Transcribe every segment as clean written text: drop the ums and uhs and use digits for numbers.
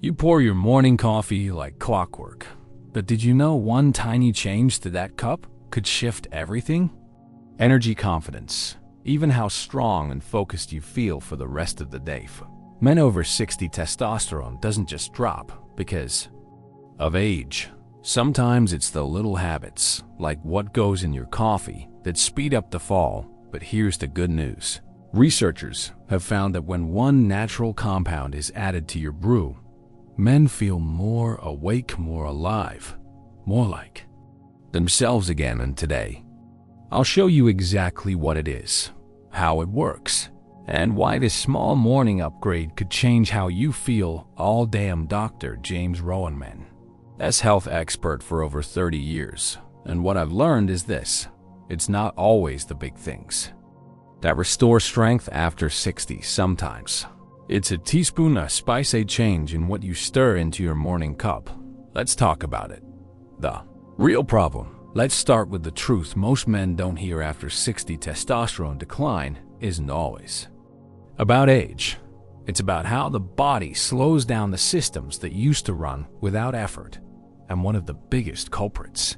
You pour your morning coffee like clockwork. But did you know one tiny change to that cup could shift everything? Energy, confidence, even how strong and focused you feel for the rest of the day. Men over 60, testosterone doesn't just drop because of age. Sometimes it's the little habits, like what goes in your coffee, that speed up the fall. But here's the good news. Researchers have found that when one natural compound is added to your brew, men feel more awake, more alive, more like themselves again. And today, I'll show you exactly what it is, how it works, and why this small morning upgrade could change how you feel all day. I'm Dr. James Rowanman, as health expert for over 30 years, and what I've learned is this: it's not always the big things that restore strength after 60. Sometimes it's a teaspoon of spice, a change in what you stir into your morning cup. Let's talk about it. The real problem. Let's start with the truth most men don't hear. After 60, testosterone decline isn't always about age. It's about how the body slows down the systems that used to run without effort. And one of the biggest culprits: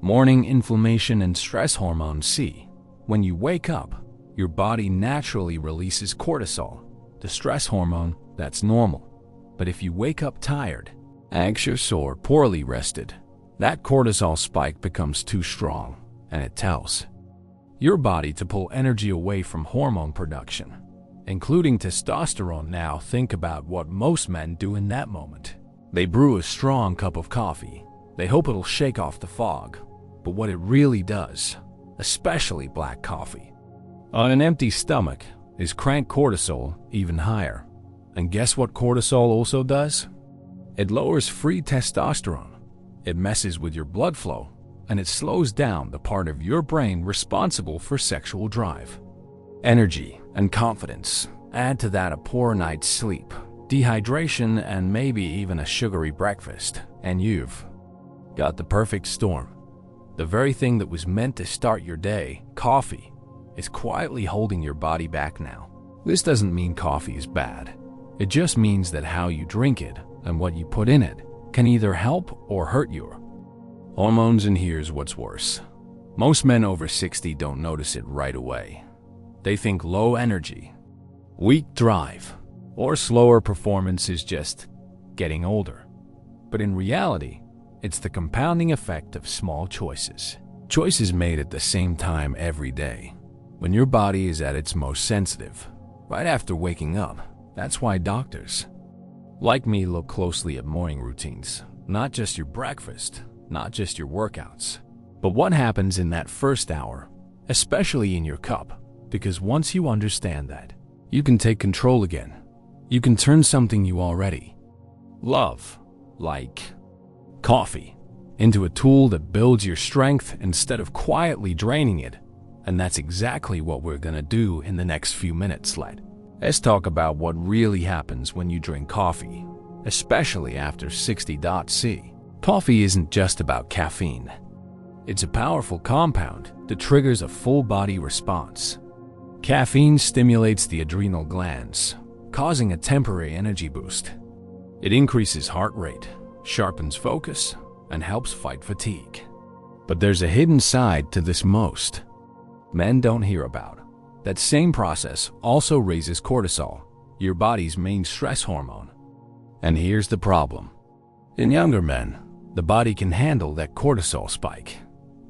morning inflammation and stress hormone. See, when you wake up, your body naturally releases cortisol, the stress hormone. That's normal. But if you wake up tired, anxious, or poorly rested, that cortisol spike becomes too strong, and it tells your body to pull energy away from hormone production, including testosterone. Now think about what most men do in that moment. They brew a strong cup of coffee. They hope it'll shake off the fog. But what it really does, especially black coffee, on an empty stomach, is crank cortisol even higher. And guess what cortisol also does? It lowers free testosterone. It messes with your blood flow, and it slows down the part of your brain responsible for sexual drive, energy, and confidence. Add to that a poor night's sleep, dehydration, and maybe even a sugary breakfast, and you've got the perfect storm. The very thing that was meant to start your day, coffee, is quietly holding your body back now. This doesn't mean coffee is bad. It just means that how you drink it and what you put in it can either help or hurt your hormones. And here's what's worse. Most men over 60 don't notice it right away. They think low energy, weak drive, or slower performance is just getting older. But in reality, it's the compounding effect of small choices. Choices made at the same time every day, when your body is at its most sensitive, right after waking up. That's why doctors like me look closely at morning routines, not just your breakfast, not just your workouts, but what happens in that first hour, especially in your cup. Because once you understand that, you can take control again. You can turn something you already love, like coffee, into a tool that builds your strength instead of quietly draining it. And that's exactly what we're gonna do in the next few minutes. Let's talk about what really happens when you drink coffee, especially after 60. See, coffee isn't just about caffeine. It's a powerful compound that triggers a full-body response. Caffeine stimulates the adrenal glands, causing a temporary energy boost. It increases heart rate, sharpens focus, and helps fight fatigue. But there's a hidden side to this most men don't hear about. That same process also raises cortisol, your body's main stress hormone. And here's the problem. In younger men, the body can handle that cortisol spike.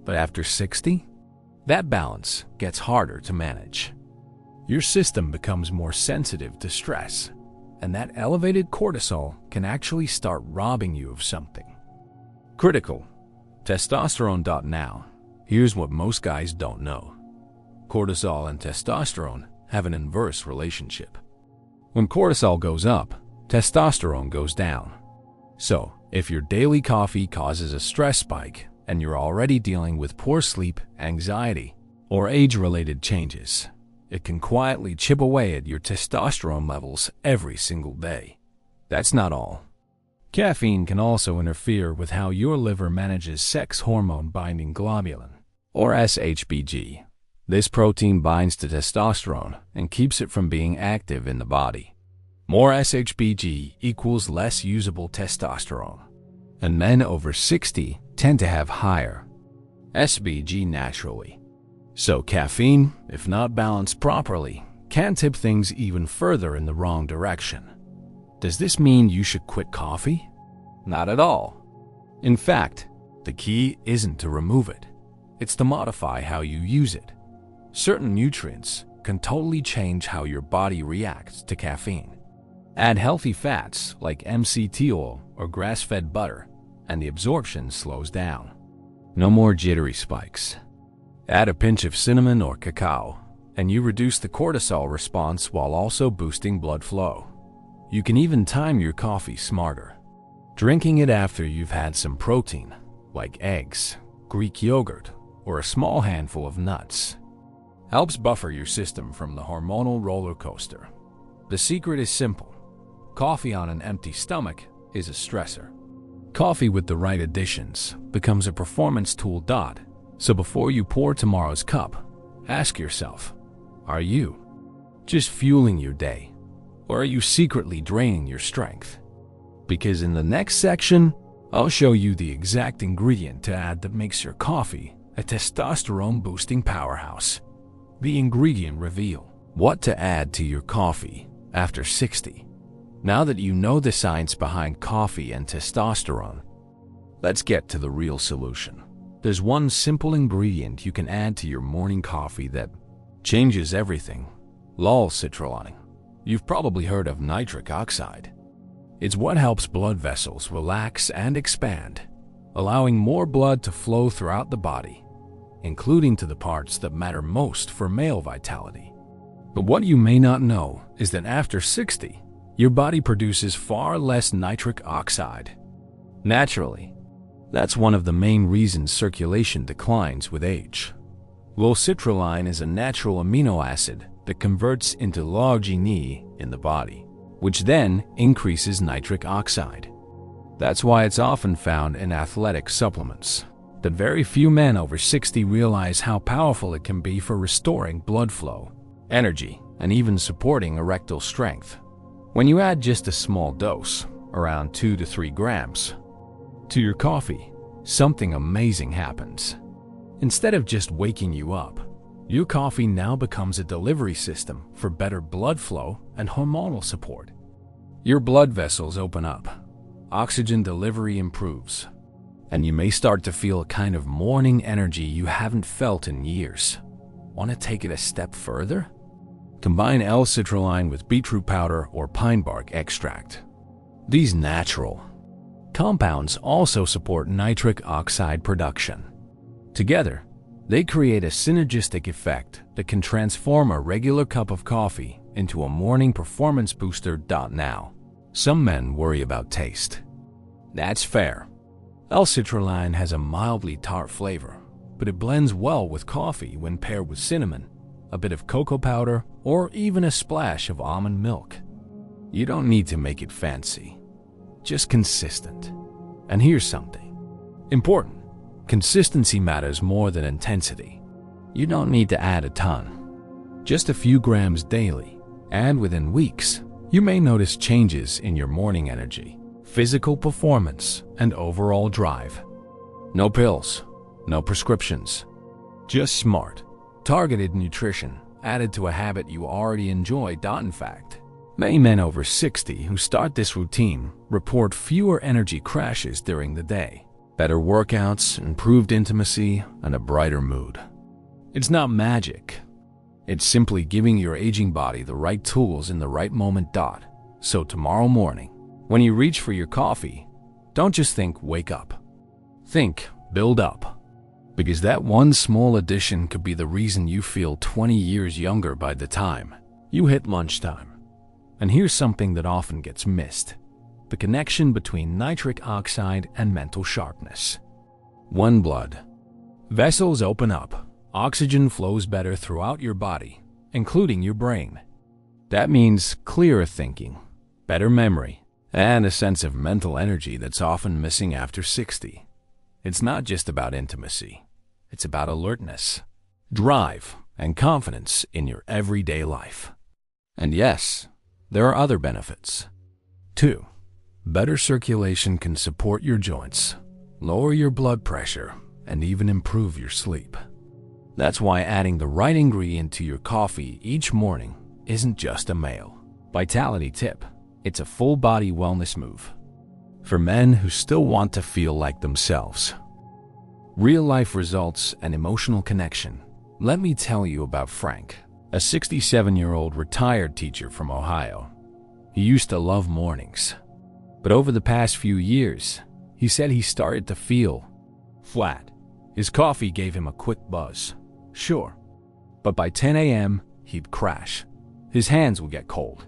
But after 60, that balance gets harder to manage. Your system becomes more sensitive to stress, and that elevated cortisol can actually start robbing you of something critical: testosterone. Now, here's what most guys don't know. Cortisol and testosterone have an inverse relationship. When cortisol goes up, testosterone goes down. So, if your daily coffee causes a stress spike and you're already dealing with poor sleep, anxiety, or age-related changes, it can quietly chip away at your testosterone levels every single day. That's not all. Caffeine can also interfere with how your liver manages sex hormone-binding globulin, or SHBG. This protein binds to testosterone and keeps it from being active in the body. More SHBG equals less usable testosterone, and men over 60 tend to have higher SBG naturally. So caffeine, if not balanced properly, can tip things even further in the wrong direction. Does this mean you should quit coffee? Not at all. In fact, the key isn't to remove it. It's to modify how you use it. Certain nutrients can totally change how your body reacts to caffeine. Add healthy fats like MCT oil or grass-fed butter, and the absorption slows down. No more jittery spikes. Add a pinch of cinnamon or cacao, and you reduce the cortisol response while also boosting blood flow. You can even time your coffee smarter. Drinking it after you've had some protein, like eggs, Greek yogurt, or a small handful of nuts, helps buffer your system from the hormonal roller coaster. The secret is simple. Coffee on an empty stomach is a stressor. Coffee with the right additions becomes a performance tool. So before you pour tomorrow's cup, ask yourself, are you just fueling your day, or are you secretly draining your strength? Because in the next section, I'll show you the exact ingredient to add that makes your coffee a testosterone-boosting powerhouse. The ingredient reveal. What to add to your coffee after 60. Now that you know the science behind coffee and testosterone, let's get to the real solution. There's one simple ingredient you can add to your morning coffee that changes everything. L-citrulline. You've probably heard of nitric oxide. It's what helps blood vessels relax and expand, allowing more blood to flow throughout the body, including to the parts that matter most for male vitality. But what you may not know is that after 60, your body produces far less nitric oxide naturally. That's one of the main reasons circulation declines with age. L-citrulline is a natural amino acid that converts into L-arginine in the body, which then increases nitric oxide. That's why it's often found in athletic supplements. That very few men over 60 realize how powerful it can be for restoring blood flow, energy, and even supporting erectile strength. When you add just a small dose, around 2 to 3 grams, to your coffee, something amazing happens. Instead of just waking you up, your coffee now becomes a delivery system for better blood flow and hormonal support. Your blood vessels open up, oxygen delivery improves, and you may start to feel a kind of morning energy you haven't felt in years. Want to take it a step further? Combine L-citrulline with beetroot powder or pine bark extract. These natural compounds also support nitric oxide production. Together, they create a synergistic effect that can transform a regular cup of coffee into a morning performance booster. Now, some men worry about taste. That's fair. L-citrulline has a mildly tart flavor, but it blends well with coffee when paired with cinnamon, a bit of cocoa powder, or even a splash of almond milk. You don't need to make it fancy, just consistent. And here's something important. Consistency matters more than intensity. You don't need to add a ton, just a few grams daily, and within weeks, you may notice changes in your morning energy, physical performance, and overall drive. No pills, no prescriptions, just smart, targeted nutrition added to a habit you already enjoy. In fact, many men over 60 who start this routine report fewer energy crashes during the day, better workouts, improved intimacy, and a brighter mood. It's not magic. It's simply giving your aging body the right tools in the right moment. So tomorrow morning, when you reach for your coffee, don't just think wake up. Think build up. Because that one small addition could be the reason you feel 20 years younger by the time you hit lunchtime. And here's something that often gets missed: the connection between nitric oxide and mental sharpness. When blood vessels open up, oxygen flows better throughout your body, including your brain. That means clearer thinking, better memory, and a sense of mental energy that's often missing after 60. It's not just about intimacy. It's about alertness, drive, and confidence in your everyday life. And yes, there are other benefits. 2. Better circulation can support your joints, lower your blood pressure, and even improve your sleep. That's why adding the right ingredient to your coffee each morning isn't just a male vitality tip. It's a full-body wellness move for men who still want to feel like themselves. Real-life results and emotional connection. Let me tell you about Frank, a 67-year-old retired teacher from Ohio. He used to love mornings, but over the past few years, he said he started to feel flat. His coffee gave him a quick buzz, sure, but by 10 a.m., he'd crash. His hands would get cold.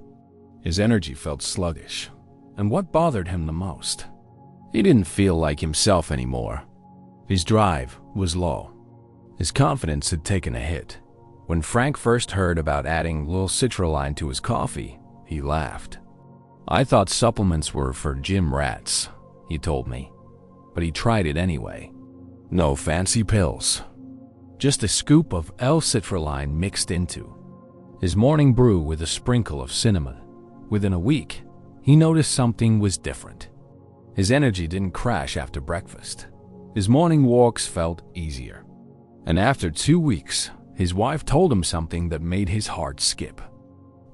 His energy felt sluggish. And what bothered him the most? He didn't feel like himself anymore. His drive was low. His confidence had taken a hit. When Frank first heard about adding L-citrulline to his coffee, he laughed. "I thought supplements were for gym rats," he told me. But he tried it anyway. No fancy pills. Just a scoop of L-citrulline mixed into his morning brew with a sprinkle of cinnamon. Within a week, he noticed something was different. His energy didn't crash after breakfast. His morning walks felt easier. And after 2 weeks, his wife told him something that made his heart skip.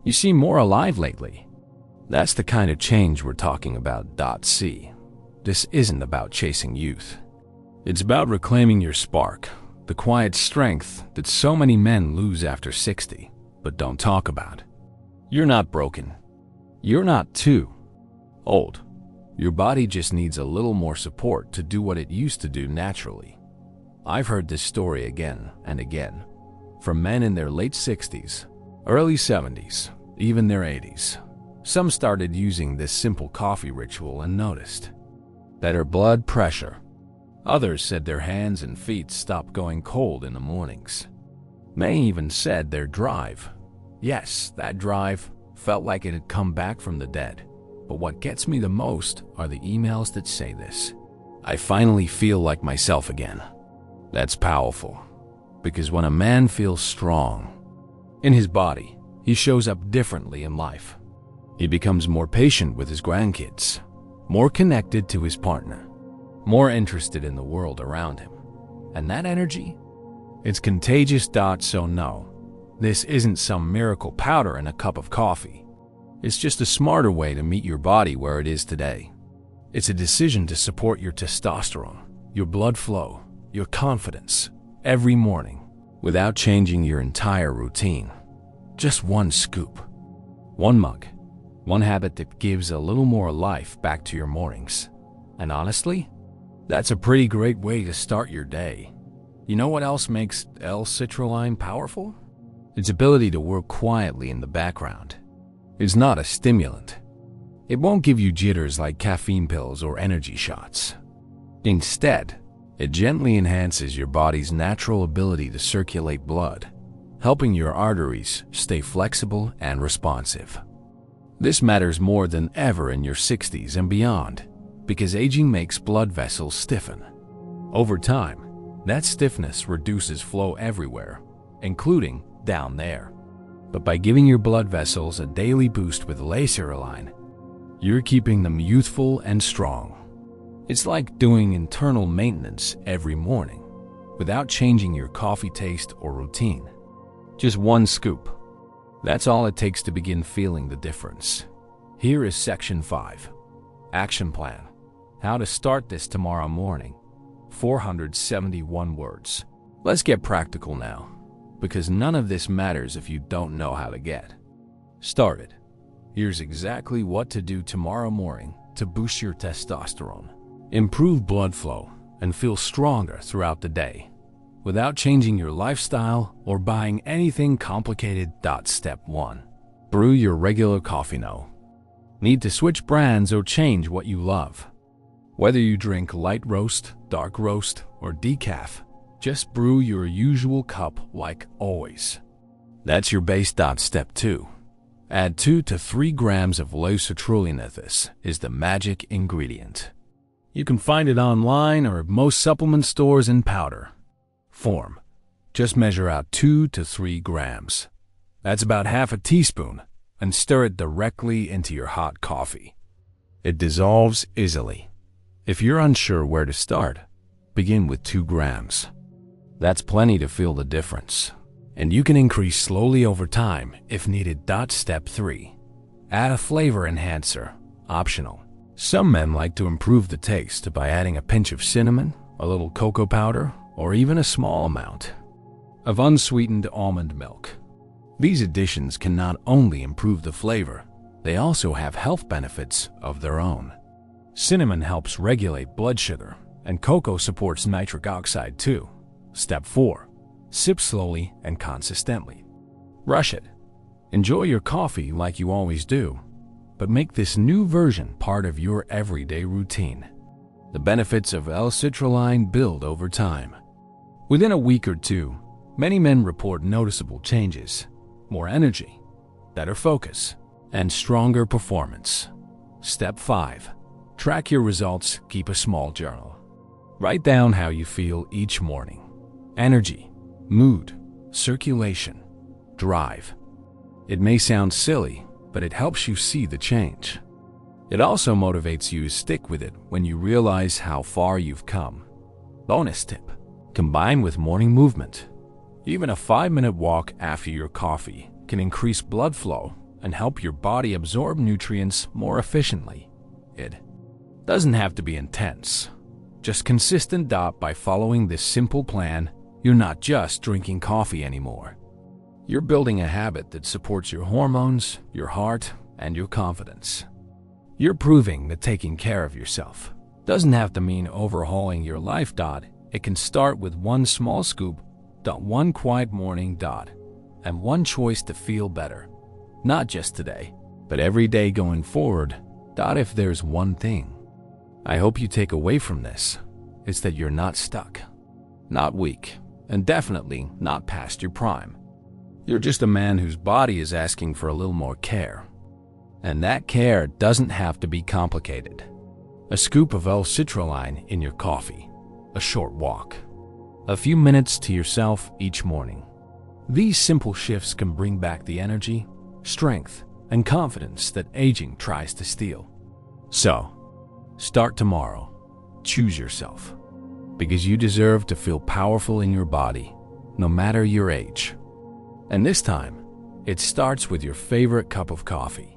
"You seem more alive lately." That's the kind of change we're talking about. See, this isn't about chasing youth. It's about reclaiming your spark, the quiet strength that so many men lose after 60, but don't talk about. You're not broken. You're not too old. Your body just needs a little more support to do what it used to do naturally. I've heard this story again and again, from men in their late 60s, early 70s, even their 80s. Some started using this simple coffee ritual and noticed better blood pressure. Others said their hands and feet stopped going cold in the mornings. Many even said their drive, yes, that drive, felt like it had come back from the dead. But what gets me the most are the emails that say this: "I finally feel like myself again." That's powerful, because when a man feels strong in his body, he shows up differently in life. He becomes more patient with his grandkids, more connected to his partner, more interested in the world around him. And that energy, it's contagious. So no, this isn't some miracle powder in a cup of coffee. It's just a smarter way to meet your body where it is today. It's a decision to support your testosterone, your blood flow, your confidence every morning without changing your entire routine. Just one scoop, one mug, one habit that gives a little more life back to your mornings. And honestly, that's a pretty great way to start your day. You know what else makes L-citrulline powerful? Its ability to work quietly in the background. It's not a stimulant. It won't give you jitters like caffeine pills or energy shots. Instead, it gently enhances your body's natural ability to circulate blood, helping your arteries stay flexible and responsive. This matters more than ever in your 60s and beyond, because aging makes blood vessels stiffen. Over time, that stiffness reduces flow everywhere, including down there. But by giving your blood vessels a daily boost with L-citrulline, you're keeping them youthful and strong. It's like doing internal maintenance every morning without changing your coffee taste or routine. Just one scoop. That's all it takes to begin feeling the difference. Here is Section 5. Action Plan. How to start this tomorrow morning. 471 words. Let's get practical now, because none of this matters if you don't know how to get started. Here's exactly what to do tomorrow morning to boost your testosterone, improve blood flow, and feel stronger throughout the day without changing your lifestyle or buying anything complicated. Step 1. Brew your regular coffee. No need to switch brands or change what you love. Whether you drink light roast, dark roast, or decaf, just brew your usual cup like always. That's your base. Step 2. Add 2 to 3 grams of L-citrulline. This is the magic ingredient. You can find it online or at most supplement stores in powder form. Just measure out 2 to 3 grams. That's about half a teaspoon, and stir it directly into your hot coffee. It dissolves easily. If you're unsure where to start, begin with 2 grams. That's plenty to feel the difference, and you can increase slowly over time if needed. Step 3. Add a flavor enhancer, optional. Some men like to improve the taste by adding a pinch of cinnamon, a little cocoa powder, or even a small amount of unsweetened almond milk. These additions can not only improve the flavor, they also have health benefits of their own. Cinnamon helps regulate blood sugar, and cocoa supports nitric oxide too. Step 4. Sip slowly and consistently. Rush it. Enjoy your coffee like you always do, but make this new version part of your everyday routine. The benefits of L-citrulline build over time. Within a week or 2, many men report noticeable changes: more energy, better focus, and stronger performance. Step 5. Track your results. Keep a small journal. Write down how you feel each morning. Energy, mood, circulation, drive. It may sound silly, but it helps you see the change. It also motivates you to stick with it when you realize how far you've come. Bonus tip: combine with morning movement. Even a 5-minute walk after your coffee can increase blood flow and help your body absorb nutrients more efficiently. It doesn't have to be intense, just consistent. By following this simple plan, you're not just drinking coffee anymore. You're building a habit that supports your hormones, your heart, and your confidence. You're proving that taking care of yourself doesn't have to mean overhauling your life. It can start with one small scoop, one quiet morning, and one choice to feel better. Not just today, but every day going forward. If there's one thing I hope you take away from this, it's that you're not stuck, not weak, and definitely not past your prime. You're just a man whose body is asking for a little more care. And that care doesn't have to be complicated. A scoop of L-citrulline in your coffee, a short walk, a few minutes to yourself each morning. These simple shifts can bring back the energy, strength, and confidence that aging tries to steal. So, start tomorrow. Choose yourself, because you deserve to feel powerful in your body, no matter your age. And this time, it starts with your favorite cup of coffee.